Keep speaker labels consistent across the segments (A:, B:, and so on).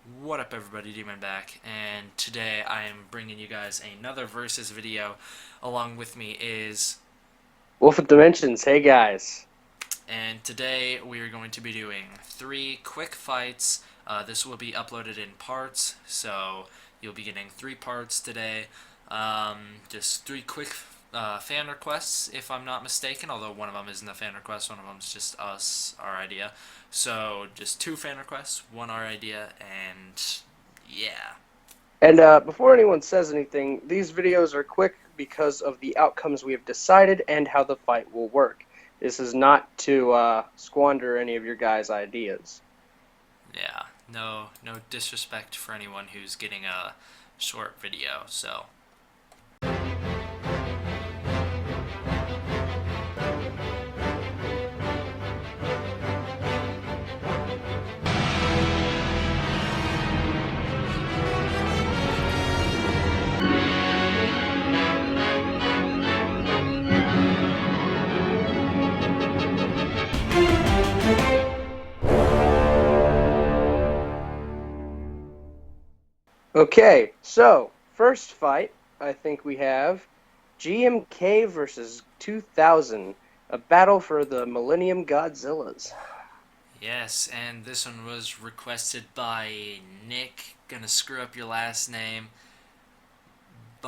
A: What up everybody, Demon back, and today I am bringing you guys another versus video. Along with me is,
B: Wolf of Dimensions, hey guys.
A: and today we are going to be doing 3 quick fights. This will be uploaded in parts, so you'll be getting 3 parts today. Just 3 quick fan requests, if I'm not mistaken, although one of them isn't a fan request, one of them is just us, our idea. So just 2 fan requests, one our idea, and yeah.
B: And before anyone says anything, these videos are quick because of the outcomes we have decided and how the fight will work. This is not to squander any of your guys' ideas.
A: Yeah, no disrespect for anyone who's getting a short video. So,
B: Okay, so first fight, I think we have GMK versus 2000, a battle for the Millennium Godzillas.
A: yes, and this one was requested by Nick. Gonna screw up your last name.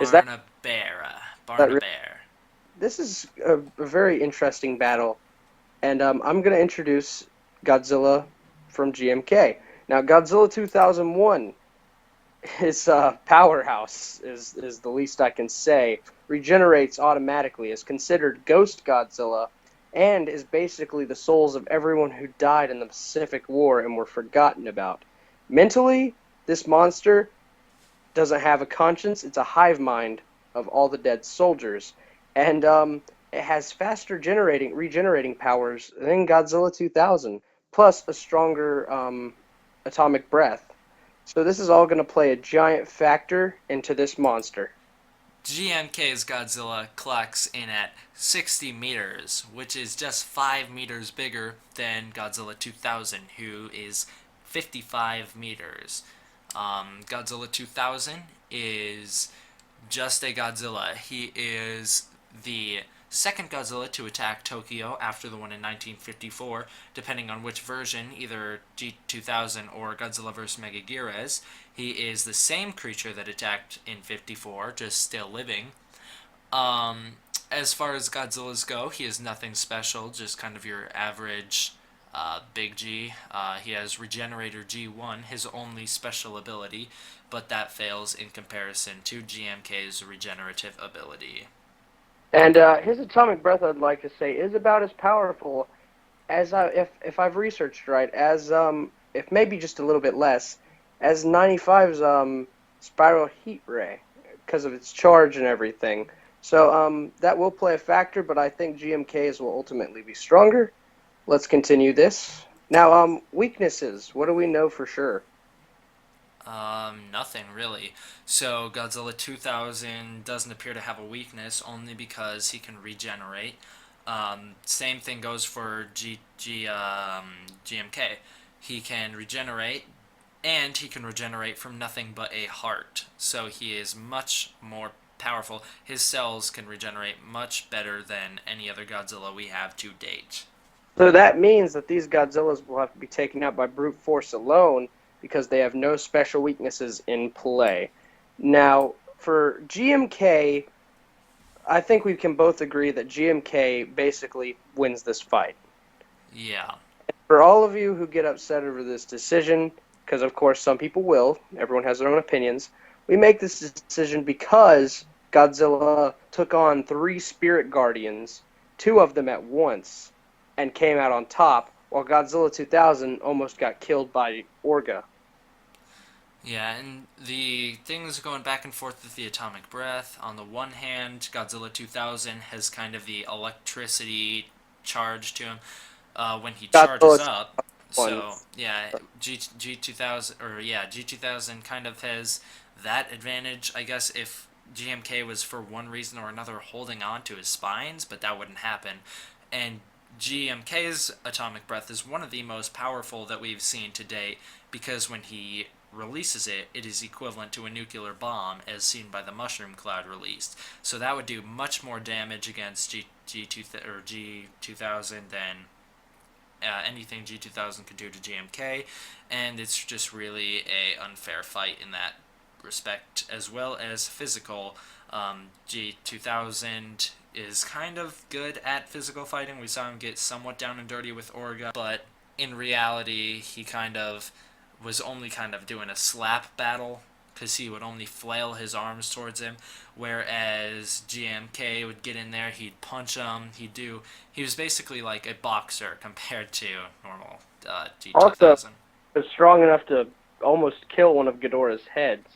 B: Is that
A: Barnabera.
B: that?
A: Barnabear.
B: This is a very interesting battle, and I'm going to introduce Godzilla from GMK. Now, Godzilla 2001, his powerhouse is the least I can say. Regenerates automatically, is considered Ghost Godzilla, and is basically the souls of everyone who died in the Pacific War and were forgotten about. Mentally, this monster doesn't have a conscience. It's a hive mind of all the dead soldiers, and it has faster regenerating powers than Godzilla 2000, plus a stronger atomic breath. So this is all going to play a giant factor into this monster.
A: GMK's Godzilla clocks in at 60 meters, which is just 5 meters bigger than Godzilla 2000, who is 55 meters. Godzilla 2000 is just a Godzilla. He is the second Godzilla to attack Tokyo after the one in 1954, depending on which version, either G2000 or Godzilla vs. Megaguirus. He is the same creature that attacked in 54, just still living. Um, as far as Godzillas go, he is nothing special, just kind of your average Big G. He has Regenerator G1, his only special ability, but that fails in comparison to GMK's regenerative ability.
B: And his atomic breath, I'd like to say, is about as powerful as if I've researched right, as if maybe just a little bit less, as 95's spiral heat ray because of its charge and everything. So that will play a factor, but I think GMK's will ultimately be stronger. Let's continue this. Now, weaknesses. What do we know for sure?
A: Nothing really. So Godzilla 2000 doesn't appear to have a weakness only because he can regenerate. Same thing goes for GMK. He can regenerate, and he can regenerate from nothing but a heart. So he is much more powerful. His cells can regenerate much better than any other Godzilla we have to date.
B: So that means that these Godzillas will have to be taken out by brute force alone because they have no special weaknesses in play. Now, for GMK, I think we can both agree that GMK basically wins this fight.
A: Yeah.
B: For all of you who get upset over this decision, because of course some people will, everyone has their own opinions, we make this decision because Godzilla took on 3 Spirit Guardians, 2 of them at once, and came out on top, while Godzilla 2000 almost got killed by Orga.
A: Yeah, and the things going back and forth with the atomic breath. On the one hand, Godzilla 2000 has kind of the electricity charge to him when he charges
B: Godzilla
A: up.
B: 1.
A: So yeah, G2000 or yeah G2000 kind of has that advantage. I guess if GMK was for one reason or another holding on to his spines, but that wouldn't happen. And GMK's atomic breath is one of the most powerful that we've seen to date because when he releases it, it is equivalent to a nuclear bomb as seen by the mushroom cloud released. So that would do much more damage against G2000 than anything G2000 could do to GMK, and it's just really a unfair fight in that respect, as well as physical. G2000 is kind of good at physical fighting. We saw him get somewhat down and dirty with Orga, but in reality, he kind of was only kind of doing a slap battle because he would only flail his arms towards him, whereas GMK would get in there, he'd punch him, he was basically like a boxer compared to normal
B: Also,
A: G2000.
B: is strong enough to almost kill one of Ghidorah's heads.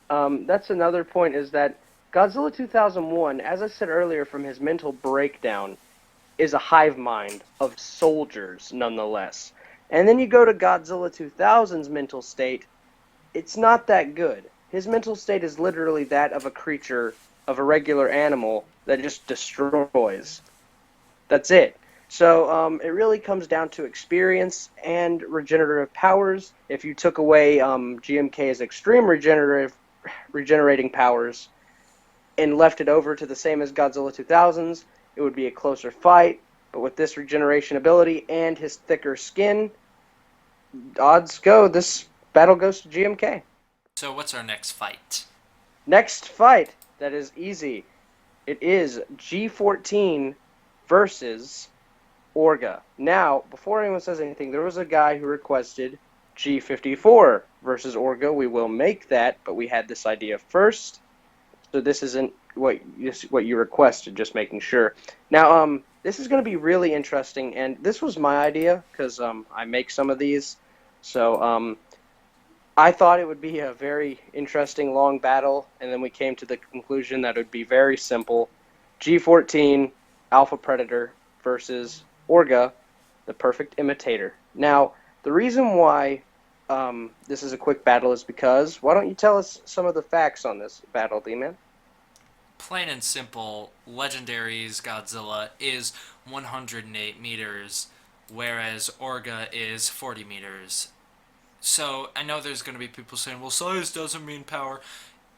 B: That's another point is that Godzilla 2001, as I said earlier, from his mental breakdown, is a hive mind of soldiers, nonetheless. And then you go to Godzilla 2000's mental state, it's not that good. His mental state is literally that of a creature, of a regular animal that just destroys. That's it. So it really comes down to experience and regenerative powers. If you took away GMK's extreme regenerating powers and left it over to the same as Godzilla 2000's, it would be a closer fight. But with this regeneration ability and his thicker skin, odds go this battle goes to GMK.
A: So what's our next fight?
B: Next fight, that is easy. It is G14 versus Orga. Now, before anyone says anything, there was a guy who requested G54 versus Orga. We will make that, but we had this idea first. So this isn't what you requested, just making sure. Now, this is going to be really interesting, and this was my idea because I make some of these. So I thought it would be a very interesting long battle, and then we came to the conclusion that it would be very simple. G14 Alpha Predator versus Orga, the perfect imitator. Now, the reason why this is a quick battle is because, why don't you tell us some of the facts on this battle, D-Man?
A: Plain and simple, Legendary's Godzilla is 108 meters, whereas Orga is 40 meters. So I know there's going to be people saying, well, size doesn't mean power.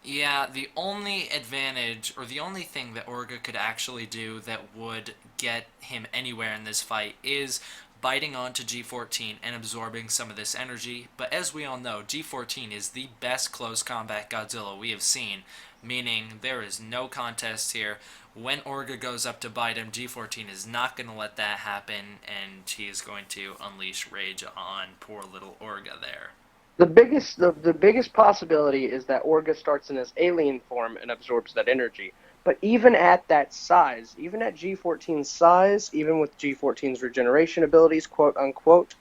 A: Yeah, the only advantage, or the only thing that Orga could actually do that would get him anywhere in this fight is biting onto G14 and absorbing some of this energy. But as we all know, G14 is the best close combat Godzilla we have seen, meaning there is no contest here. When Orga goes up to bite him, G14 is not going to let that happen, and he is going to unleash rage on poor little Orga there.
B: The biggest possibility is that Orga starts in his alien form and absorbs that energy. But even at that size, even at G14's size, even with G14's regeneration abilities, quote unquote,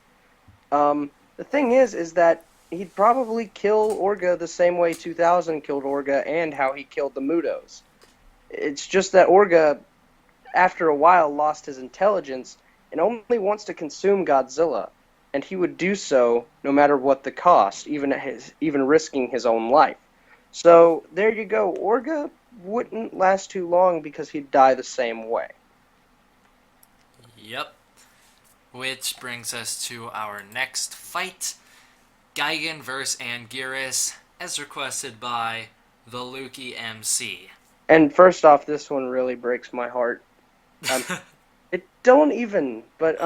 B: the thing is that he'd probably kill Orga the same way 2000 killed Orga and how he killed the Mutos. It's just that Orga, after a while, lost his intelligence and only wants to consume Godzilla, and he would do so no matter what the cost, even risking his own life. So there you go. Orga wouldn't last too long because he'd die the same way.
A: Yep. Which brings us to our next fight. Gigan vs. Anguirus, as requested by the Lukey MC.
B: And first off, this one really breaks my heart. It don't even, but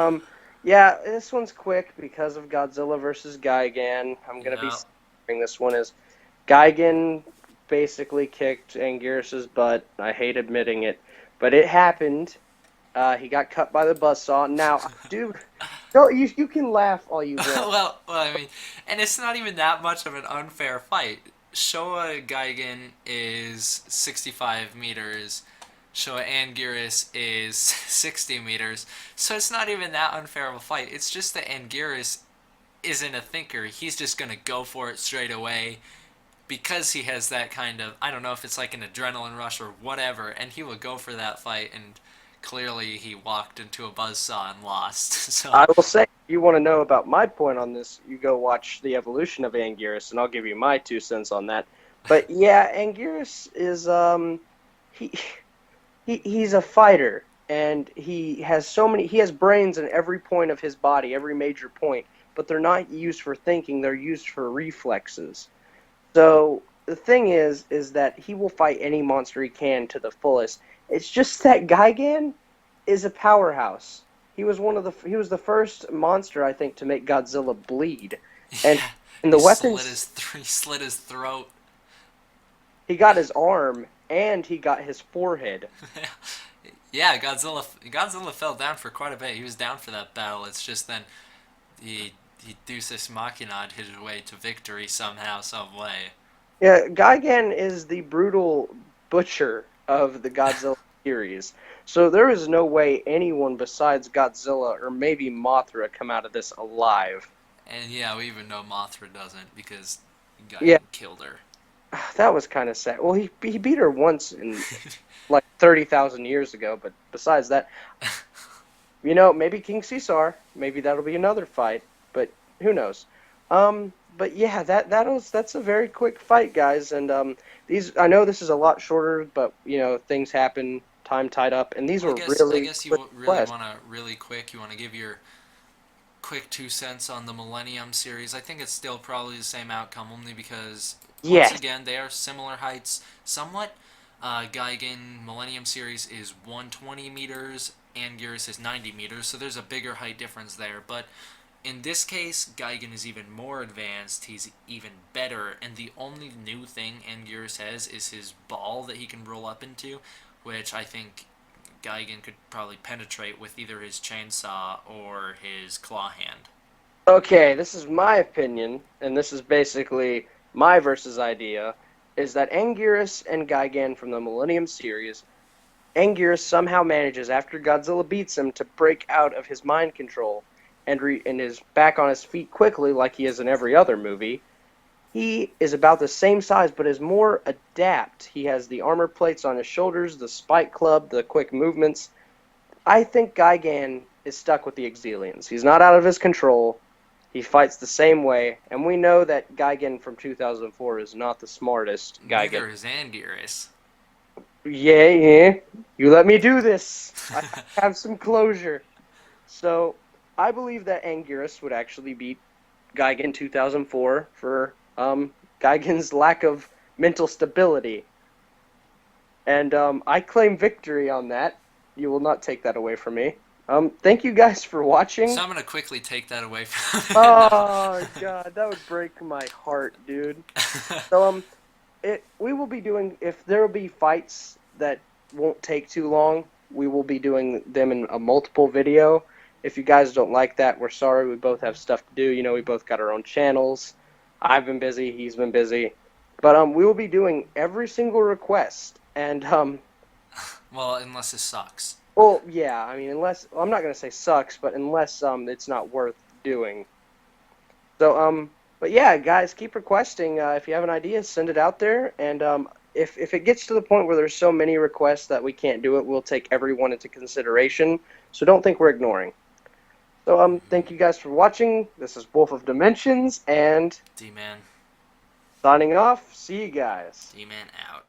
B: yeah, this one's quick because of Godzilla versus Gigan. I'm gonna be saying this one is Gigan basically kicked Anguirus's butt. I hate admitting it, but it happened. He got cut by the buzzsaw. Now, dude, no, you can laugh all you want.
A: Well, I mean, and it's not even that much of an unfair fight. Showa Gigan is 65 meters. Showa Anguirus is 60 meters. So it's not even that unfair of a fight. It's just that Anguirus isn't a thinker. He's just going to go for it straight away because he has that kind of, I don't know if it's like an adrenaline rush or whatever, and he will go for that fight, and clearly he walked into a buzzsaw and lost. So
B: I will say, if you want to know about my point on this, you go watch the evolution of Anguirus, and I'll give you my 2 cents on that. But yeah, Anguirus is he's a fighter. and he has he has brains in every point of his body, every major point, but they're not used for thinking, they're used for reflexes. So the thing is that he will fight any monster he can to the fullest. It's just that Gigan is a powerhouse. He was the first monster, I think, to make Godzilla bleed. And
A: Yeah,
B: and the weapons,
A: he slit his throat.
B: he got his arm and he got his forehead.
A: Yeah, Godzilla fell down for quite a bit. He was down for that battle. It's just then he Deus Machina'd his way to victory somehow, some way.
B: Yeah, Gigan is the brutal butcher of the Godzilla series. So there is no way anyone besides Godzilla or maybe Mothra come out of this alive.
A: And yeah, we even know Mothra doesn't because
B: Yeah,
A: Gigan killed her.
B: that was kind of sad. Well, he beat her once in like 30,000 years ago, but besides that, maybe King Caesar, maybe that'll be another fight, but who knows? But yeah, that's a very quick fight, guys, and these I know this is a lot shorter, but things happen, time tied up, and these
A: Well,
B: were
A: I
B: really
A: guess
B: quick
A: you really
B: quests.
A: want to really quick. You want to give your quick 2 cents on the Millennium series. I think it's still probably the same outcome, only because once
B: Yes.
A: again they are similar heights, somewhat. Gigan Millennium series is 120 meters, Anguirus is 90 meters, so there's a bigger height difference there. But in this case, Gigan is even more advanced. He's even better, and the only new thing Anguirus has is his ball that he can roll up into, which I think Gigan could probably penetrate with either his chainsaw or his claw hand.
B: Okay, this is my opinion, and this is basically my versus idea, is that Anguirus and Gigan from the Millennium series, Anguirus somehow manages, after Godzilla beats him, to break out of his mind control and is back on his feet quickly, like he is in every other movie. He is about the same size, but is more adept. He has the armor plates on his shoulders, the spike club, the quick movements. I think Gigan is stuck with the Exilians. He's not out of his control. He fights the same way, and we know that Gigan from 2004 is not the smartest Gigan.
A: Neither is Anguirus.
B: Yeah, yeah. You let me do this. I have some closure. So, I believe that Anguirus would actually beat Gigan 2004 for Gigan's lack of mental stability. And I claim victory on that. You will not take that away from me. Thank you guys for
A: So
B: watching.
A: I'm gonna quickly take that away from him. No.
B: Oh god, that would break my heart, dude. So we will be doing, if there will be fights that won't take too long, we will be doing them in a multiple video. If you guys don't like that, we're sorry. We both have stuff to do. We both got our own channels. I've been busy, he's been busy. But we will be doing every single request. And
A: Well, unless it sucks.
B: well, yeah, I mean, unless, well, I'm not going to say sucks, but unless it's not worth doing. So but yeah, guys, keep requesting. If you have an idea, send it out there. And if it gets to the point where there's so many requests that we can't do it, we'll take everyone into consideration. So don't think we're ignoring. So thank you guys for watching. This is Wolf of Dimensions, and
A: D-Man.
B: signing off. See you guys.
A: D-Man out.